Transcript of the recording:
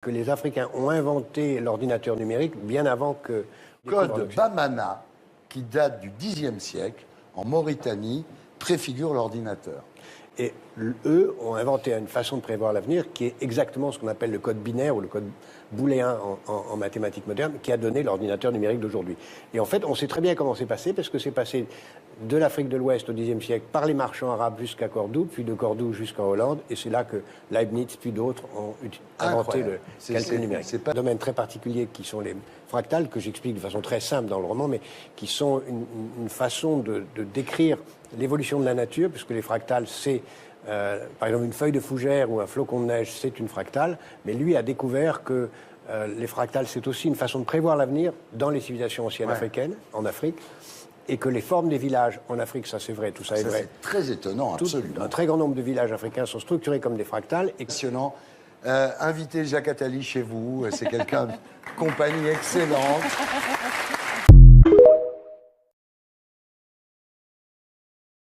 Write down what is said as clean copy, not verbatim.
que les Africains ont inventé l'ordinateur numérique bien avant que... Code Bamana, qui date du Xe siècle, en Mauritanie, préfigure l'ordinateur. Et eux ont inventé une façon de prévoir l'avenir qui est exactement ce qu'on appelle le code binaire ou le code booléen en mathématiques modernes, qui a donné l'ordinateur numérique d'aujourd'hui. Et en fait, on sait très bien comment c'est passé, parce que c'est passé de l'Afrique de l'Ouest au Xe siècle par les marchands arabes jusqu'à Cordoue, puis de Cordoue jusqu'en Hollande, et c'est là que Leibniz puis d'autres ont inventé le calcul numérique. C'est pas un domaine très particulier qui sont les fractales, que j'explique de façon très simple dans le roman, mais qui sont une façon de décrire l'évolution de la nature, puisque les fractales, c'est par exemple une feuille de fougère ou un flocon de neige, c'est une fractale, mais lui a découvert que les fractales, c'est aussi une façon de prévoir l'avenir dans les civilisations anciennes africaines, en Afrique, et que les formes des villages en Afrique, ça c'est vrai, tout ça est vrai. C'est très étonnant, absolument. Un très grand nombre de villages africains sont structurés comme des fractales. Passionnant. Invitez Jacques Attali chez vous, c'est quelqu'un de compagnie excellente.